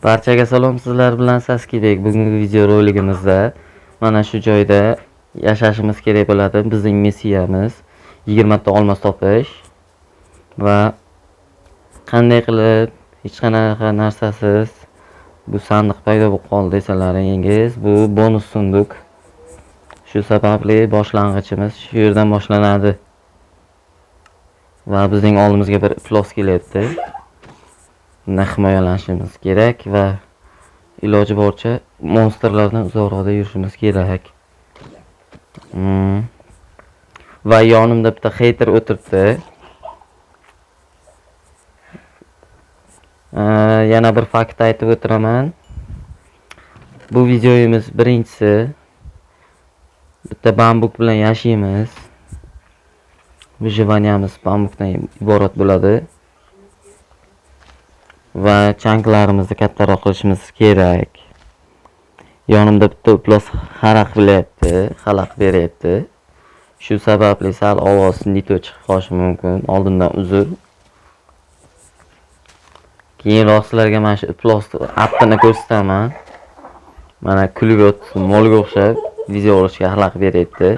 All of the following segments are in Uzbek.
Barchaga salom, sizlar bilan Saskidek. Bugungi video roligimizda mana shu joyda yashashimiz kerak bo'ladi. Bizning missiyamiz 20 ta olmos topish va qanday qilib hech qanaqa narsasiz bu sandiq paydo bo'lib qoldi desalaringiz, bu bonus sunduq. Shu sababli boshlang'ichimiz shu yerdan boshlanadi. Va bizning oldimizga bir iflos kelyapti. Himoyalanishimiz kerak va iloji boricha monsterlardan uzoqroqda yurishimiz kerak. Va yonimda bitta hater o'tiribdi. Yana bir fakt aytib o'tiraman. Bu videomiz birinchisi bitta bambuk bilan yashaymiz. Vyjivaniyamiz bambukdan iborat bo'ladi. Va chanklarimizni kattaroq qilishimiz kerak. Yonimda bitta iflos xalaq beryapti. Shu sababli sal ovoz nito chiqib qolishi mumkin. Oldindan uzr. Keyinroq sizlarga mana shu iflosni appini ko'rsataman. Mana kulib o'tib, molga o'xshab video olishga xalaq beryapti.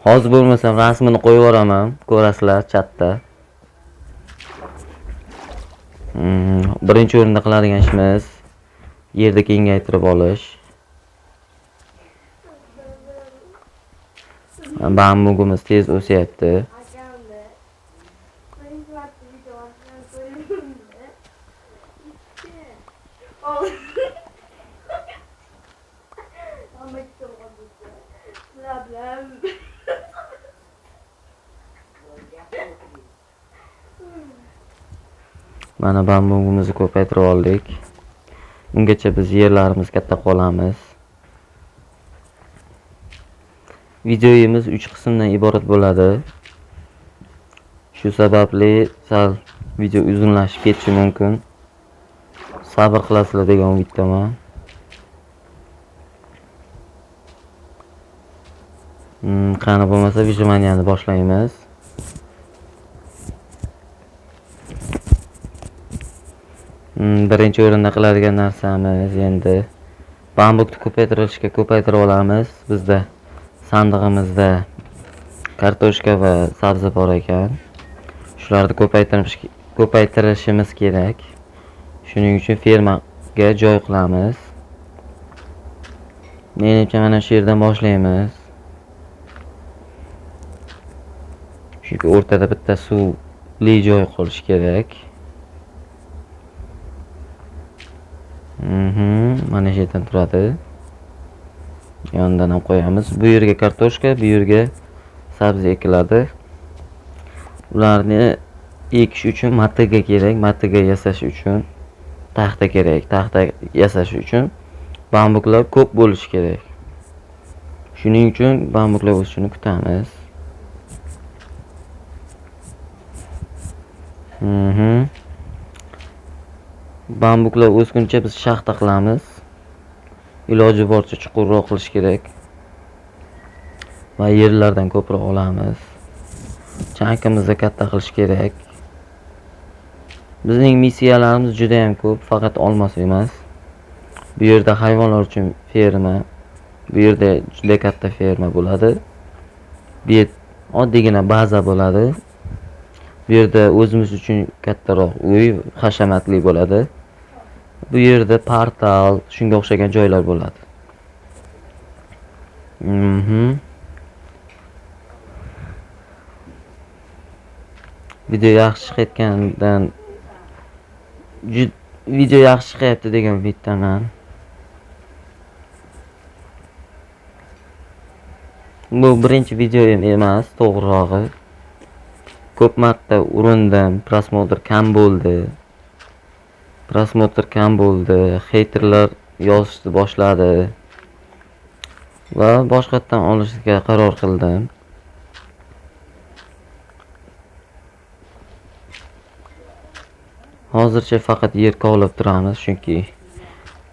Hozir bo'lmasam rasmini qo'yib yuboraman, ko'rasizlar chatda. Birinchi o'rinda qiladigan ishimiz yerni kengaytirib olish. Bambugimiz tez o'syapti. Mana bambugimizni ko'paytirib oldik. Ungacha biz yerlarimiz katta qolamiz. Videomiz 3 qismdan iborat bo'ladi. Shu sababli sal video uzunlashib ketishi mumkin. Sabr qilasizlar degan umiddaman. Qani bo'lmasa Vyjivaniyani boshlaymiz. Birinchi o'rinda qiladigan narsamiz endi bambukni ko'paytirib olamiz. Bizda sandig'imizda kartoshka va sabzi bor ekan. Shularni ko'paytirishimiz kerak. Shuning uchun fermaga joy qilamiz. Menimcha mana shu yerdan boshlaymiz. Chunki o'rtada bitta suvli joy qolishi kerak. Mana shu yerdan turadi. Yonidan ham qo'yamiz. Bu yerga kartoshka, bu yerga sabzi ekiladi. Ularni ekish uchun matiga kerak. Matiga yasash uchun taxta kerak. Taxta yasash uchun bambuklar ko'p bo'lishi kerak. Shuning uchun bambuklar o'sishini kutamiz. Bambuklar o'sguncha biz shaxta qilamiz. Iloji boricha chuqurroq qilish kerak. Va yerlardan ko'proq olamiz. Chankimizni katta qilish kerak. Bizning missiyalarimiz juda ham ko'p, faqat olmos emas. Bu yerda hayvonlar uchun ferma, bu yerda juda katta ferma bo'ladi. Bu yerda oddiygina baza bo'ladi. Bu yerda o'zimiz uchun kattaroq uy, hashamatli bo'ladi. Bu yerda portal, shunga o'xshagan joylar bo'ladi. Video yaxshi chiqayotganidan video yaxshi chiqyapti degan umiddaman. Bu birinchi videom emas, to'g'rirog'i. Ko'p marta urindim, prosmotr kam bo'ldi. Haterlar yozishni boshladi. Va boshqatdan olishga qaror qildim. Hozircha faqat yer kovlab turamiz, chunki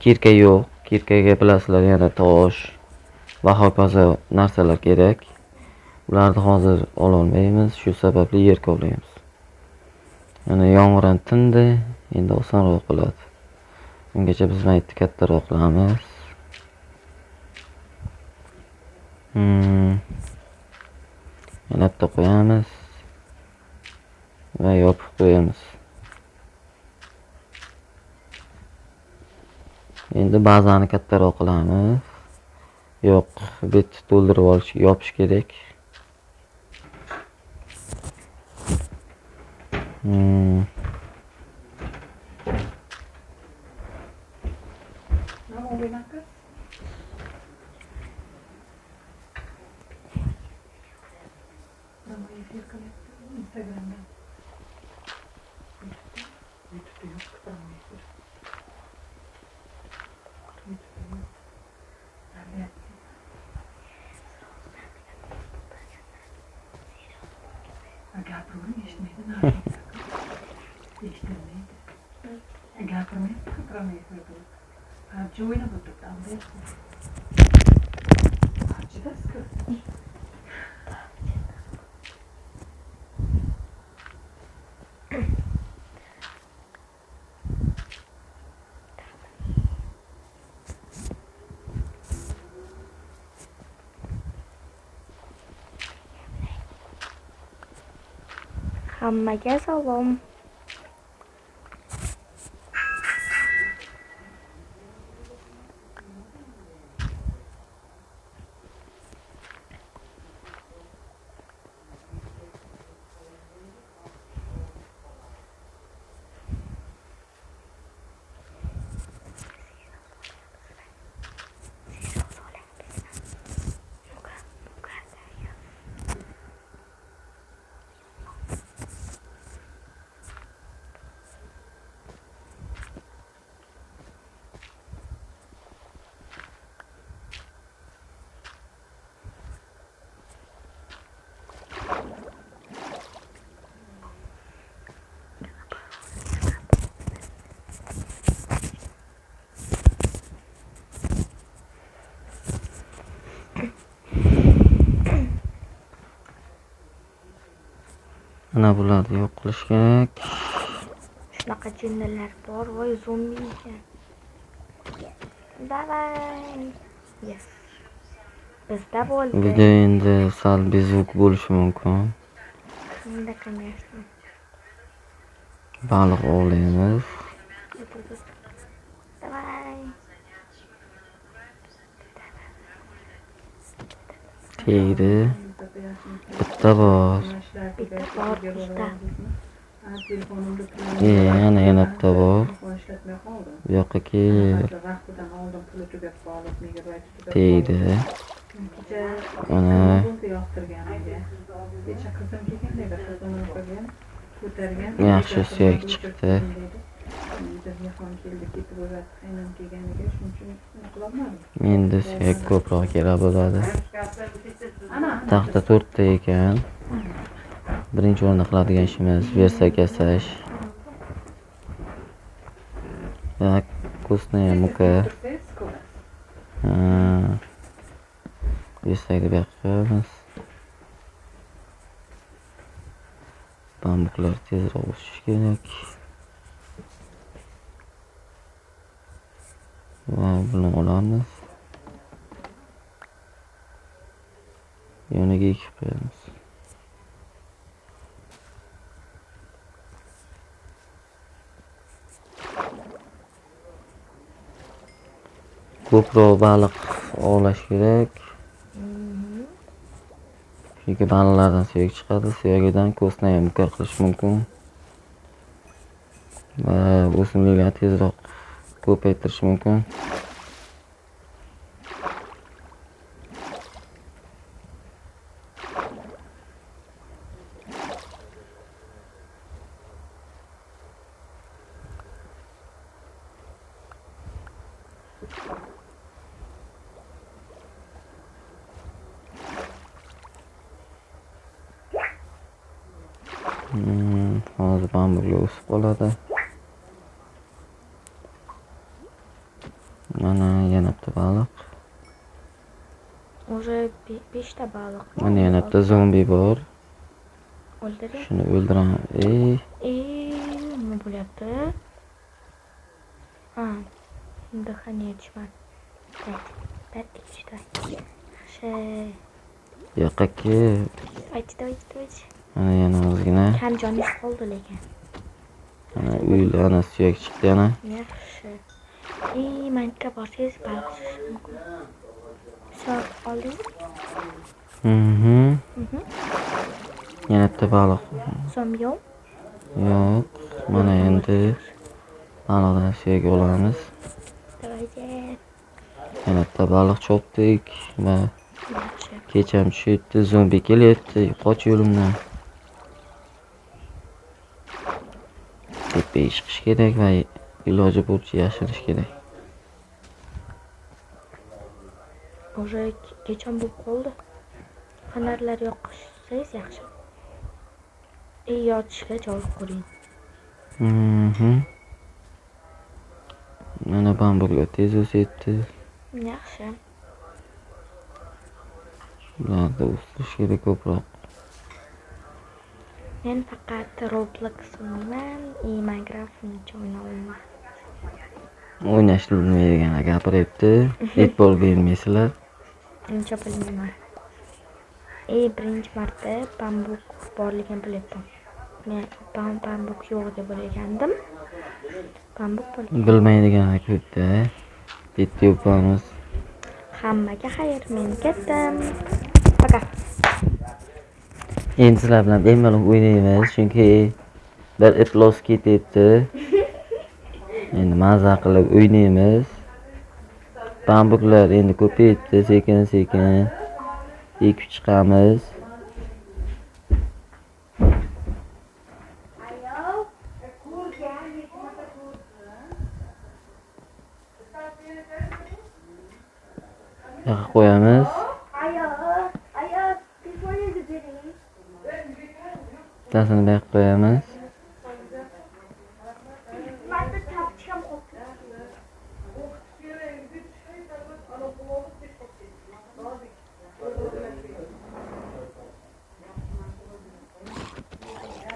kirka yo'q. Kirkaga bilasizlar yana tosh va hokazo narsalar kerak. Ularni hozir ololmaymiz, shu sababli yerga olyapmiz. Mana yomg'ir ham tindi, endi osonroq bo'ladi. Ungacha biz maytni kattaroq qilamiz. Yana bitta qo'yamiz va yopib qo'yamiz. Endi bazani kattaroq qilamiz. Yo'q, bitni to'ldirib olish, yopish kerak. Hammaga salom. Mana bularni yo'q qilish kerak. Shunaqa jinnilar bor, voy zombi ekan. Davay. Yes. Bizda bo'ldi. Video endi sal bezuk bo'lishi mumkin. Shunda конечно. Baliq ovlaymiz. Davay. Tegdi. Bitta bor. Bitta bor bizda. Yana bitta bor. Bu yoqqa kel. Tegdi. Mana yaxshi suyak chiqdi. Endi suyak ko'proq kerak bo'ladi. Taxta 4 ta ekan. Birinchi o'rinda qiladigan ishimiz versak yasash. Va вкусная мука. Versakni bu yoqqa qo'yamiz. Bambuqlar tezroq o'sishi kerak. Va buni olamiz. Yoniga ekib qo'yamiz. Ko'proq baliq ovlash kerak. Chunki baliqlardan suyak chiqadi. Suyagidan kostnaya muka qilish mumkin. Va o'simliklarni tezroq ko'paytirish mumkin. Hozir bamburlar o'sib qoladi. Mana yana bitta baliq. Уже 5 ta baliq. Mana yana bitta zombi bor. O'ldiring. Shuni o'ldiraman. Nima bo'lyapti? Ha. Dihaniya tushmadi. Bir ikkita. Yaxshi. Yo'qqa ket. Aytdi. Mana yana ozgina. Kam joningiz qoldi lekin. Mana uyli ana suyak chiqdi yana. Yaxshi. Manka borsangiz baliq tutishingiz mumkin. So'rab oldingmi? Yana bitta baliq. So'm yo'q. Yo'q. Mana endi baliqdan suyak olamiz. Davaychi. Yana bitta baliq chopdik va Yaxshi. kecham tushibdi, zombi kelyapti. Qoch yo'limdan. Tepaga chiqish kerak va iloji boricha yashirish kerak. O'sha kecham bo'lib qoldi. Fonarlar yoqsangiz yaxshi. Yotishga joy quring. Mana bambuklar tez o'syapti. Yaxshi. Bularda o'sish kerak ko'proq. Men faqat Roblox o'ynayman, Minecraft'ni o'ynayman. O'ynashni bilmaydigan gapiryapti. E'tibor bermaysizlar. Uncha bilmayman. Birinchi marta bambuk borligini bilyapman. Men bambuk yo'q deb o'ylagandim. Bambuk bo'lgan. Bilmaydiganlar ko'p-da. Bitta yopamiz. Hammaga xayr, men ketdim. Poka. Endi sizlar bilan bemalol o'ynaymiz, chunki bir iflos ketyapti. Endi maza qilib o'ynaymiz. Bambuklar endi ko'payibdi, sekin-sekin ekib chiqamiz. Yoqqa qo'yamiz. Bittasini bu yoqqa qo'yamiz.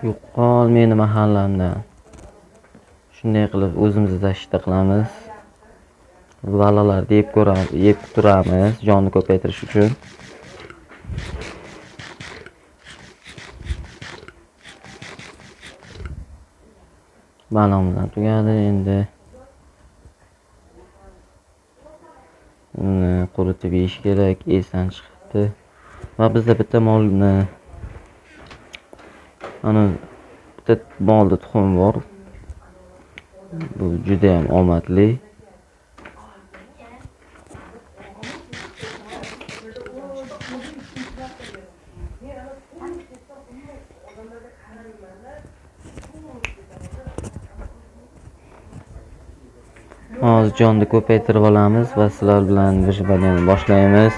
Yo'qol meni mahallamdan. Shunday qilib o'zimizni tashishda qilamiz. Balalarni yeb turamiz, jonni ko'paytirish uchun. Balamdan tugadi endi. Uni quritib yeyish kerak, esdan chiqibdi. Va bizda bitta molni ana bitta molda tuxum bor. Bu juda ham omadli. Hozir jonni ko'paytirib olamiz va sizlar bilan birgalikda boshlaymiz.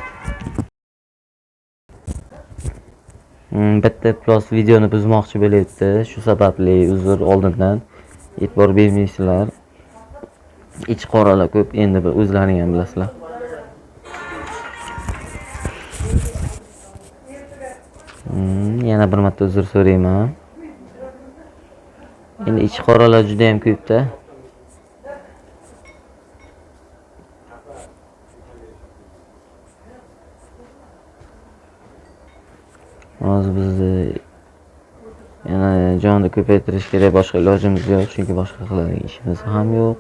Bitta plus videoni buzmoqchi bo'lyapti. Shu sababli uzr oldindan e'tibor bermaysizlar. Ich qoralar ko'p, endi o'zlaring ham bilasizlar. Yana bir marta uzr so'rayman. Endi ich qoralar juda ham ko'p-da. Hozir bizni yana jonni ko'paytirish kerak, boshqa ilojimiz yo'q, chunki boshqa qiladigan ishimiz ham yo'q.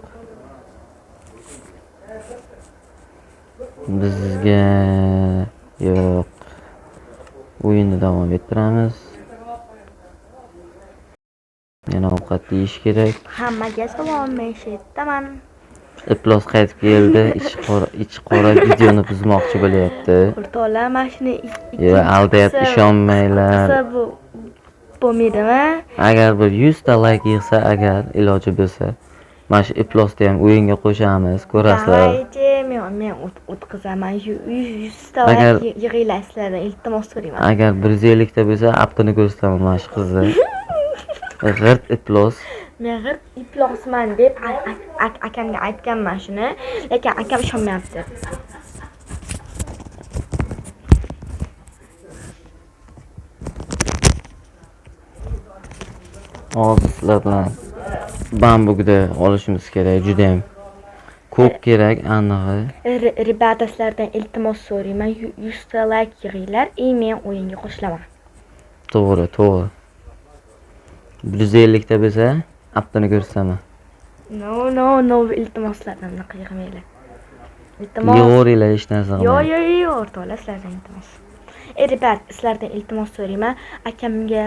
Bizga yo'q. O'yinni davom ettiramiz. Yana ovqat yeyish kerak. Hammaga salom, men Shetaman. Iflos qaytib keldi. Ich qora videoni buzmoqchi bo'lyapti. O'rtoqlar, mana shuni Aldayapti, ishonmanglar. bu bo'lmaydimi? Agar bir 100 ta like yig'sa, agar iloji bo'lsa, mana shu iflosni ham o'yinga qo'shamiz, ko'rasizlar. Men o'tqizaman. 100 ta like yig'inglar sizlardan, iltimos so'rayman. Agar 150 ta bo'lsa, aptini ko'rsataman mana shu qizni. G'irt iflos. Men g'irt iflosman deb akamga aytganman shuni, lekin akam ishonmayapti. Hozir sizlar bilan bambukda olishimiz kerak, juda ham ko'p kerak anig'i. Ribada sizlardan iltimos so'rayman, 100 ta like yig'inglar, men o'yinga qo'shilaman. To'g'ri, to'g'ri. 150 ta bo'lsa, appini ko'rsataman. No, iltimoslardan unaqa yig'manglar. Iltimos. Yig'oringlar hech narsa qilmaydi. Yo'q, o'rtoqlar, sizlardan iltimos. Ribat, sizlardan iltimos so'rayman, akamga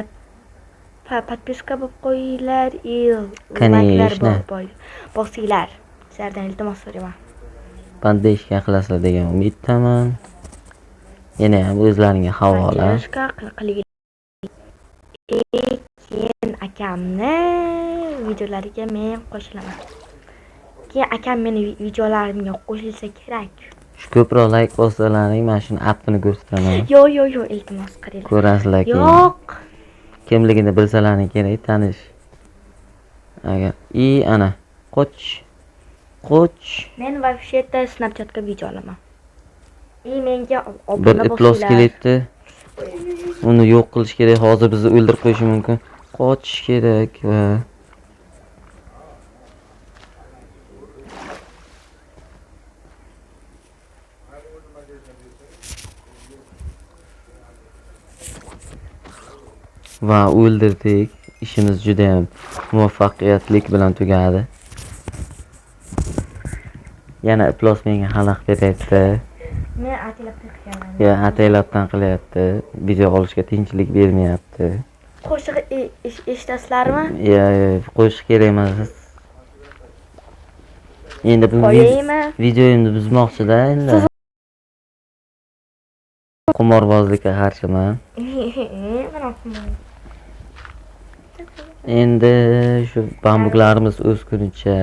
подписка bo'lib qo'yinglar, like'lar bosinglar. Sizlardan iltimos so'rayman. Pandeshka qilasizlar degan umiddaman. Yana ham o'zlaringga havola. Pandeshka qilinglar. Keyin akamni videolariga men qo'shilaman. Keyin akam meni videolarimga qo'shilsa kerak. Shu ko'proq like bossalaring, mana shuni appini ko'rsataman. Yo'q, iltimos qilinglar. Ko'rasizlar keyin. Yo'q. Kimligini bilsalaring kerak, tanish. Agar ana qoch. Men вообще-то Snapchatga video olaman. Menga Bir obuna iplos bo'lsanglar. kelyapti. Uni yo'q qilish kerak, hozir bizni o'ldirib qo'yishi mumkin. Qochish kerak va o'ldirdik. İşimiz juda ham muvaffaqiyatlik bilan tugadi. Yana iplos menga xalaq beryapti. Men ataylabdan qilyapman. Ya ataylabdan qilyapti. Video olishga tinchlik bermayapti. Qo'shiq eshitasizlarmi? Ya, qo'shiq kerak emas. Endi bu videoyimni buzmoqchida endi. Qumorbozlikka qarshiman. Endi shu bambuklarimiz o'skunicha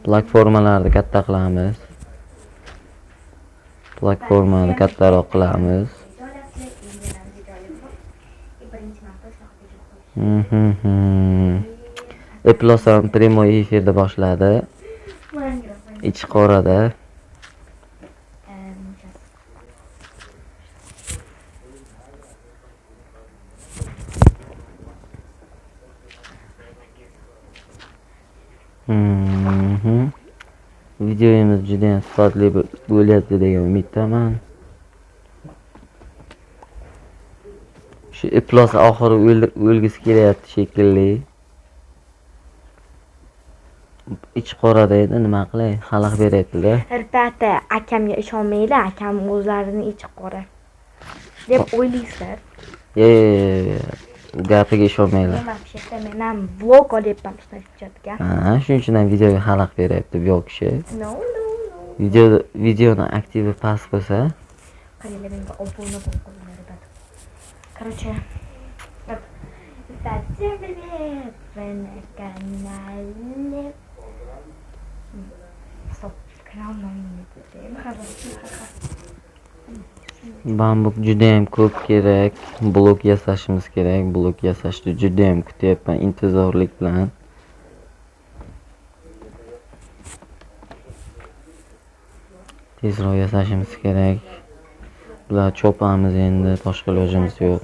platformalarni katta qilamiz. Platformani kattaroq qilamiz. Iplos ham prямой efirda boshladi. Ichi qorada. Videoyimiz juda ham sifatli bo'lyapti degan umiddaman. Shu iplos oxiri o'lgisi kelyapti shekilli. Ichi qorada edi, nima qilay? Xalaq beryapti-da. Albatta, akamga ishonmanglar, akam o'zlarini ichi qora deb o'ylaysizlar. Gapiga ishonmanglar. Men ham vlog olyapman Snapchatga. Shuning uchun ham videoga xalaq beryapti bu kishi. No. Videoni aktivi past bo'lsa, qaranglar, menga obuna bo'lib qo'yinglar. Короче, всем привет! Вы на канале. Стоп, канал номер 1. bambuk juda ham ko'p kerak. Blok yasashimiz kerak. Blok yasashni juda ham kutyapman intizorlik bilan. Tezroq yasashimiz kerak. Bular chopamiz endi, boshqa ilojimiz yo'q.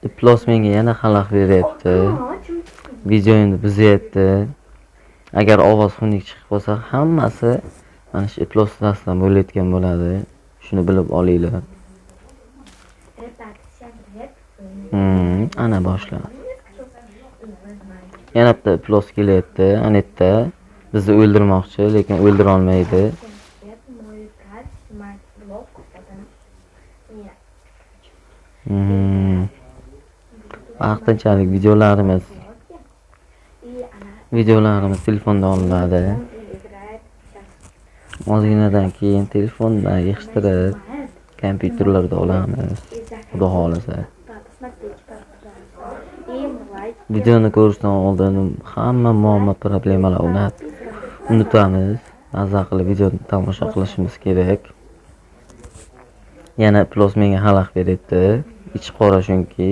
Iplos menga yana xalaq beryapti. Videoyimni buzyapti. Agar ovoz xunuk chiqib qolsa, hammasi mana shu iplos tasidan bo'layotgan bo'ladi. Shuni bilib olinglar. Ana boshladi. Yana bitta iplos kelyapti. Ana yerda bizni o'ldirmoqchi, lekin o'ldira olmaydi. Vaqtinchalik videolarimiz telefonda olinadi. Ozginadan keyin telefondan yig'ishtirib kompyuterlarda olamiz. Xudo xolasa. Videoni ko'rishdan oldin hamma muammo problemalar unutamiz. Mazza qilib videoni tomosha qilishimiz kerak. Yana iplos menga xalaq beryapti. Ichi qora chunki.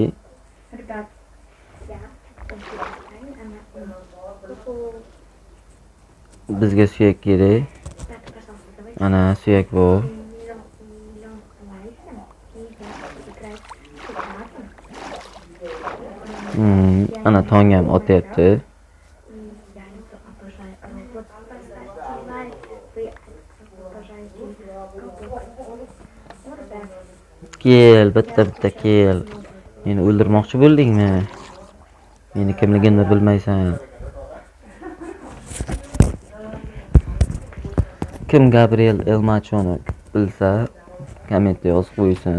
Bizga suyak kerak. Ana suyak bu. Ana tong ham otyapti. Kel, bitta kel. Meni o'ldirmoqchi bo'ldingmi? Meni kimligimni bilmaysan. Kim Gabriel Elmachoni bilsa, kommentda yozib qo'ysin.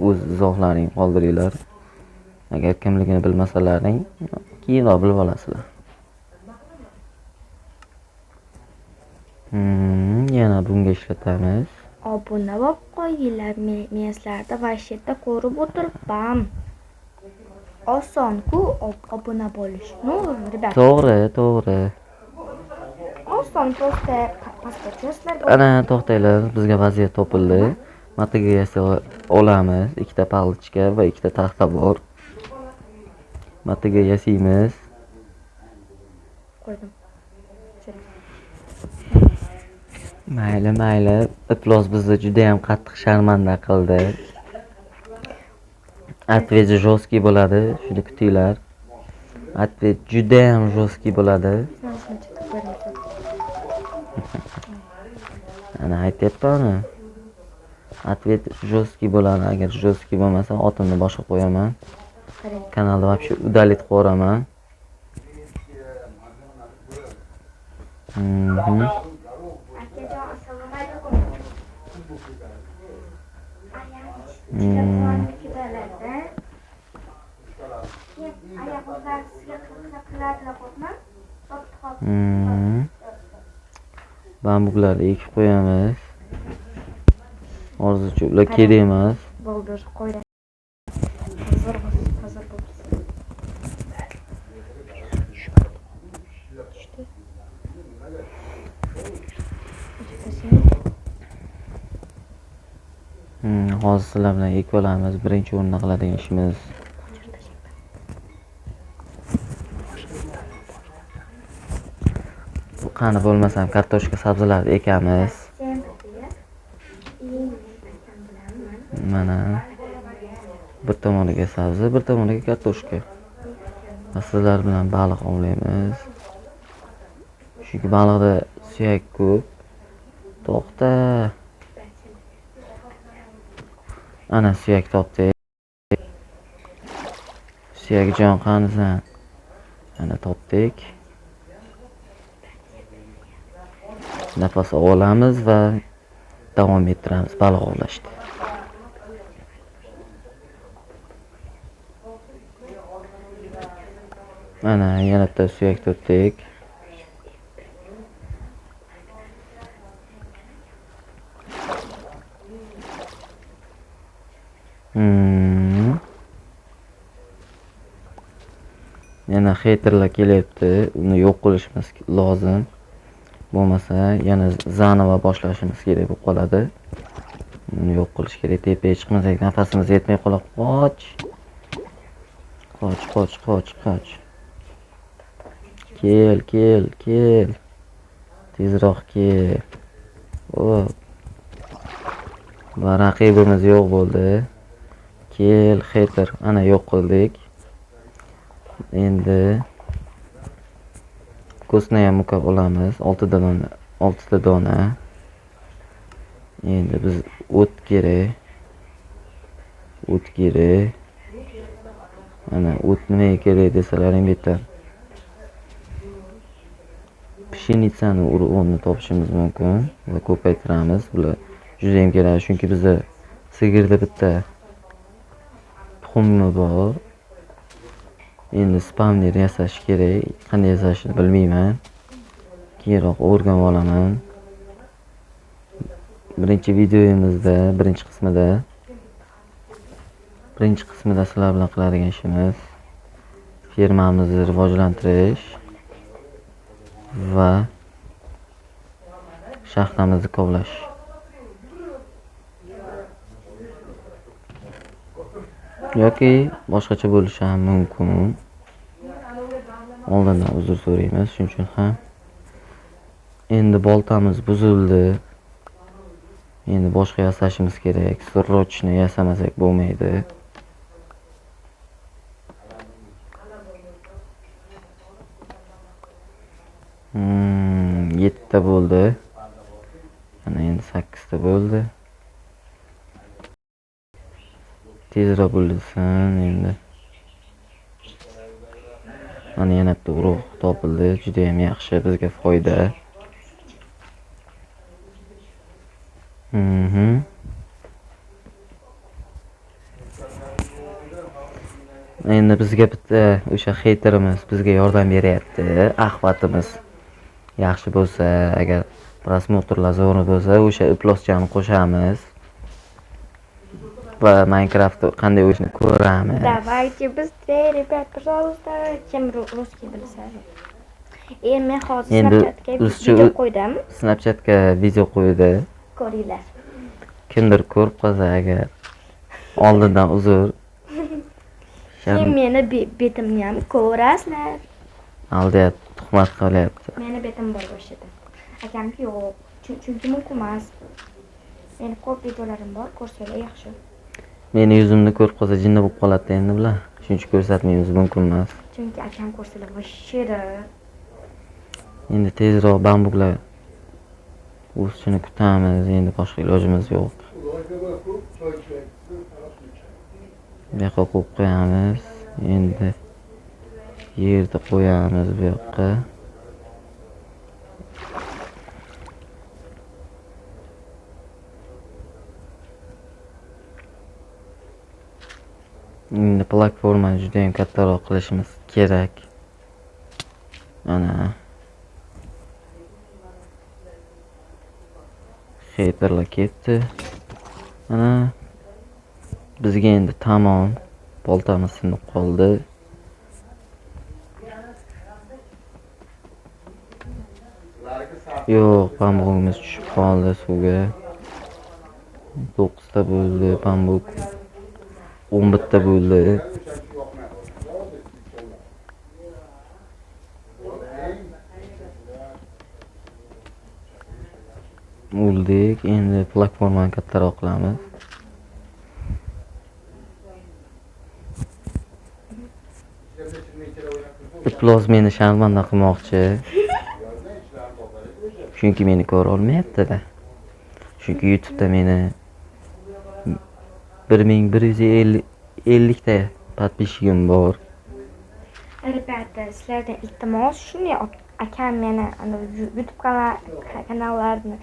O'z izohlaring qoldiringlar. Agar kimligini bilmasalaring, keyinroq bilib olasizlar. Yana bunga ishlatamiz. Obuna bo'lib qo'yinglar. Men sizlarda vashiyatda ko'rib o'tiribman. Oson-ku obuna bo'lish. No, rебят. To'g'ri. Oson просто pasport Ana to'xtanglar, bizga vaziyat topildi. Matiga yasa olamiz. Ikkita palichka va ikkita taxta bor. Matiga yasaymiz. qo'ydim. Mayli. Iflos bizni juda ham qattiq sharmanda qildi. Atvet jostki bo'ladi, shuni kutinglar. Atvet juda ham jostki bo'ladi. Ana aytyapman. Atvet jostki bo'ladi. Agar jostki bo'lmasa, otimni boshqa qo'yaman. Kanalni вообще удалить qilib yuboraman. Bambuklarni ekib qo'yamiz. Hozircha ular kerak emas. Bo'ldi, qo'ydim. Hozir bo'ldi. Hozir sizlar bilan ekib olamiz. Birinchi o'rinda qiladigan ishimiz. Qani bo'lmasam kartoshka sabzilarni ekamiz. Mana bir tomoniga sabzi, bir tomoniga kartoshka. Sizlar bilan baliq ovlaymiz. Chunki baliqda suyak ko'p. To'xta. Ana suyak topdik. Suyakjon qanisan? Ana topdik. Nafas olamiz va davom ettiramiz baliq ovlashni. Mana yana bitta suyak topdik. Yana haterlar kelyapti. Uni yo'q qilishimiz lozim. Bo'lmasa yana zanovo boshlashimiz kerak bo'lib qoladi. Uni yo'q qilish kerak. Tepaga chiqmasak nafasimiz yetmay qolib qoch. Kel. Tezroq kel. Va raqibimiz yo'q bo'ldi. Kel, hater. Ana yo'q qildik. Endi ko'sni ham muka olamiz. 6 ta dona. Endi biz o't kerak. Ana o't nimaga kerak desalaring bitta. Pshenitsani urug'ini topishimiz mumkin va ko'paytiramiz. Bular juda ham kerak, chunki bizda sigirda bitta tuxumi bor. Endi spawner yasash kerak. Qanday yasashni bilmayman. Keyinroq o'rganib olaman. Birinchi videomizda, birinchi qismida sizlar bilan qiladigan ishimiz fermamizni rivojlantirish va shaxtamizni kovlash. Yoki boshqacha bo'lishi ham mumkin. Oldindan uzr so'raymiz, shuning uchun ham. Endi boltamiz buzildi. Endi boshqa yasashimiz kerak. Sirrochni yasamasak bo'lmaydi. ta bo'ldi. Mana endi 8 ta bo'ldi. Tezroq bo'lsin endi. Mana yana bitta urug' topildi. Juda ham yaxshi, bizga foyda. Endi bizga bitta o'sha xeyterimiz bizga yordam beryapti. Ahvatimiz yaxshi bo'lsa, agar prosmotrlar zo'r bo'lsa, o'sha iploschani qo'shamiz va Minecraftni qanday o'ynashni ko'ramiz. Давайте быстрее, ребят, пожалуйста. Kim russkiy bilsa. Men hozir Endi Snapchatga video qo'ydim. Snapchatga video qo'ydi. Ko'ringlar. Kimdir ko'rib qolsa agar oldindan uzr. Keyin meni betimni ham ko'rasizlar. Aldayapti, tuhmat qilyapti. Meni betim bor boshida. Akamki yo'q. Chunki mumkin emas. Meni ko'p videolarim bor, ko'rsanglar yaxshi. Meni yuzimni ko'rib qolsa jinni bo'lib qoladi endi bular. Shuning uchun ko'rsatmaymiz, mumkin emas. Chunki akam ko'rsalar vashida. Endi tezroq bambuklar o'sishini kutamiz. Endi boshqa ilojimiz yo'q. Bu yoqqa qo'yib qo'yamiz. Endi yerda qo'yamiz bu yoqqa. Endi platformani juda ham kattaroq qilishimiz kerak. Mana xeyterlar ketdi. Mana bizga endi tamom. Boltamiz sinib qoldi. Yo'q, bambugimiz tushib qoldi suvga. 9 ta bo'ldi bambuk. 11 ta bo'ldi. O'ldik. Endi platformani kattaroq qilamiz. Iplos meni sharmanda qilmoqchi. Chunki meni ko'ra olmayapti-da. Chunki YouTube'da meni 1150 ta podpishchigim bor. Albatta, sizlardan iltimos shunday akam meni YouTube kanallarini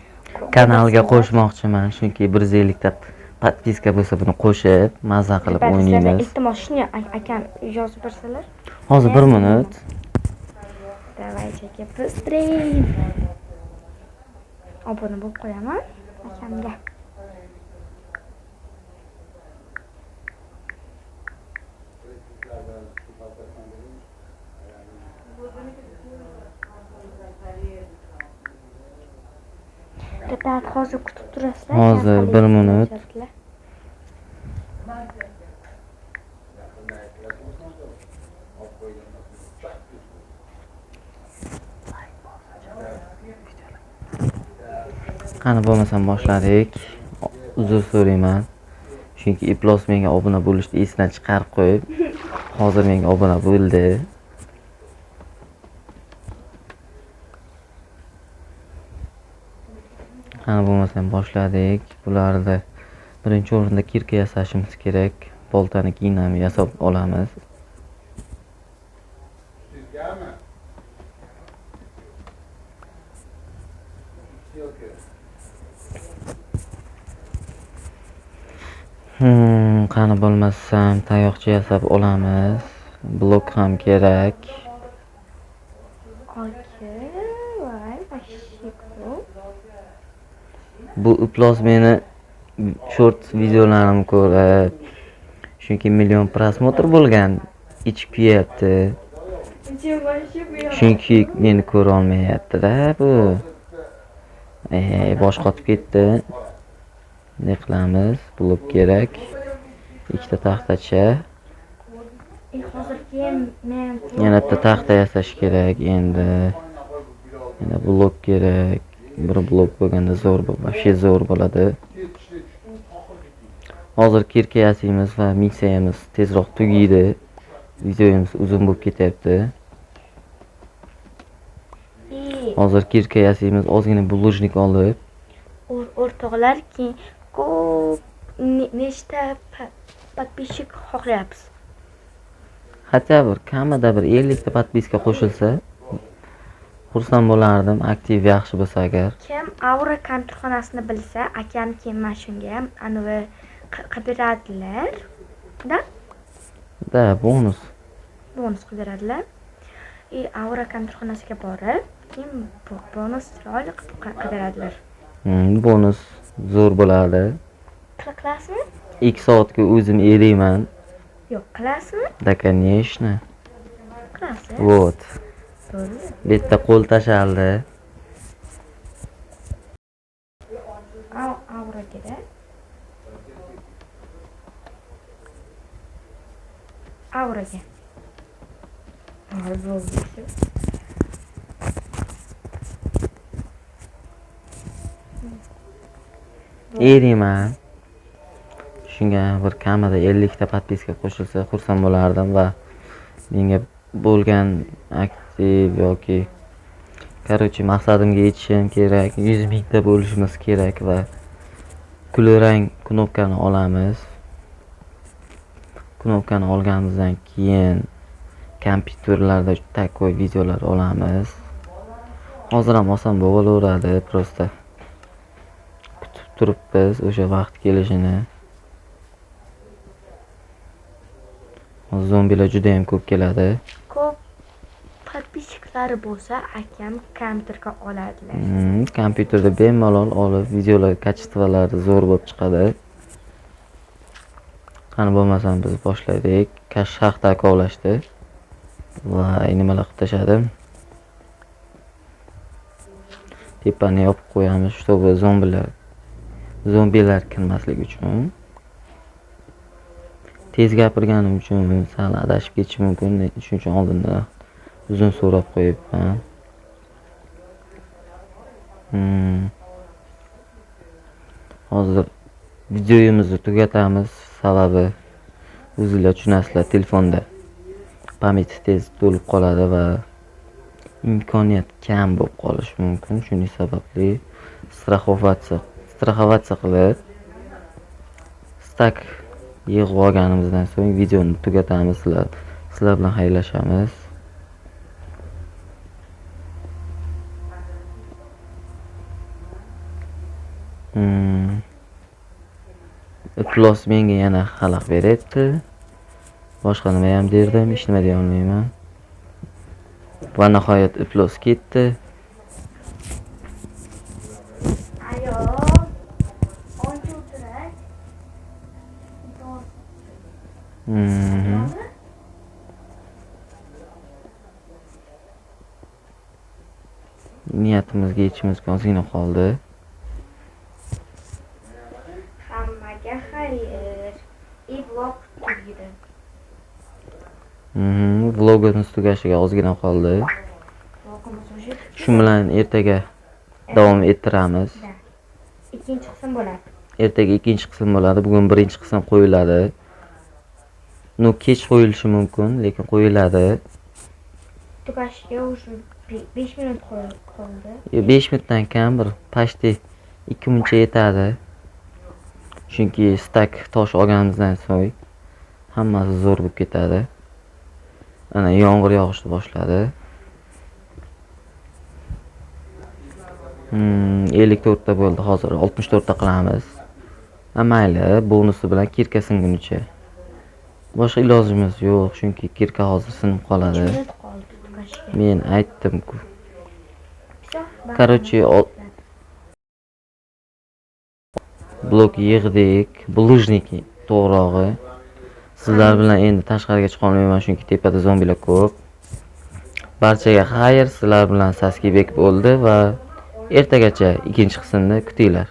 Kanalga qo'shmoqchiman, chunki 150 ta podpiska bo'lsa buni qo'shib, mazza qilib o'ynaymiz. Iltimos shunday akam yozib bersalar. Hozir 1 minut. Давайте быстрее. Obuna bo'lib qo'yaman akamga. Ribet hozir kutib turasizlar. Hozir 1 minut. Qani bo'lmasam boshladik. Uzr so'rayman. Chunki Iplos menga obuna bo'lishni esdan chiqarib qo'yib, hozir menga obuna bo'ldi. Qani bo'lmasam boshladik. Bularda birinchi o'rinda kirka yasashimiz kerak. Boltani keyin ham yasab olamiz. Qani bo'lmasam tayoqcha yasab olamiz. Blok ham kerak. Bu Iplos meni short videolarimni ko'rib, chunki million prosmotr bo'lgan, ichib kuyapti. Chunki meni ko'ra olmayapti-da bu. Bosh qotib ketdi. Ne qilamiz? Blok kerak. Ikkita taxtacha. Yana bitta taxta yasash kerak endi. Yana blok kerak. Bir blok bo'lganda zo'r вообще zo'r bo'ladi. Hozir kirka yasaymiz va miksayamiz tezroq tugaydi. Videomiz uzun bo'lib ketyapti. Hozir kirka yasaymiz, ozgina bulujnik olib. O'rtoqlar, keyin ko'p nechta подписчик xohlayapsiz? Хотя bir kamida bir 50 ta podpiska qo'shilsa xursand bo'lardim, aktiv yaxshi bo'lsa agar. Kim Aura kontorxonasini bilsa, akamki mana shunga ham anavi qilib beradilar. Da, bonus. Bonus qilib beradilar. Aura kontorxonasiga borib, keyin bonus chiroyli qilib beradilar. Bonus zo'r bo'ladi. Qilasizmi? 2 soatga o'zim eriyman. Yo'q, qilasizmi? Da, конечно. Qilasiz. Вот. Bo'ldi. Bitta qo'l tashaldi. Auraga. Auraga. Bo'ldi. Eriyman. Shunga bir kamida 50 ta podpiska qo'shilsa xursand bo'lardim va menga bo'lgan aktiv yoki короче maqsadimga yetishim kerak. 100 mingta bo'lishimiz kerak va kulrang knopkani olamiz. Knopkani olganimizdan keyin kompyuterlarda takoy videolar olamiz. Hozir ham oson bo'laveradi, просто kutib turibmiz o'sha vaqt kelishini. Zombilar juda ham ko'p keladi. Ko'p podpischiklari bo'lsa, akam kompyuterga oladilar. Kompyuterda bemalol olib, videolar kачестволari zo'r bo'lib chiqadi. Qani bo'lmasam biz boshlaydik. Shaxta kovlashdi. Voy, nimalar qilib tashladim. Tepani yopib qo'yamiz, чтобы zombilar kirmasligi uchun. Tez gapirganim uchun sal adashib ketish mumkin. Shuning uchun oldindan uzun so'rab qo'yibman. Hozir videomizni tugatamiz. Sababi o'zingizlar tushunasizlar, telefonda pamyat tez to'lib qoladi va imkoniyat kam bo'lib qolishi mumkin. Shuning sababli straxovatsiya qilib stak yig'ib olganimizdan so'ng videoni tugatamiz. Sizlar bilan xayrlashamiz. Plus menga yana xalaq beryapti. Boshqa nima ham derdim, hech nima deya olmayman. Va nihoyat plus ketdi. Niyatimizga yetishimizga ozgina qoldi. Hammaga xayr. Vlog tugadi. Vlogimiz tugashiga ozgina qoldi. Shu bilan ertaga davom ettiramiz. Ikkinchi qism bo'ladi. Ertaga ikkinchi qism bo'ladi. Bugun birinchi qism qo'yiladi. Kech qo'yilishi mumkin, lekin qo'yiladi. Tugashiga уже 5 minut qoldi. 5 minutdan kam, bir почти 2 minutcha yetadi. Chunki stak tosh olganimizdan so'ng hammasi zo'r bo'lib ketadi. Ana yomg'ir yog'ishni boshladi. 54 ta bo'ldi, hozir 64 ta qilamiz. Mayli, bonusi bilan kirka singunicha. Boshqa ilojimiz yo'q, chunki kirka hozir sinib qoladi. Men aytdim-ku. Короче, blok yig'dik, bulujniki to'g'rog'i. Sizlar bilan endi tashqariga chiqa olmayman, chunki tepada zombilar ko'p. Barchaga xayr, sizlar bilan Saskibek bo'ldi va ertagacha ikkinchi qismni kutinglar.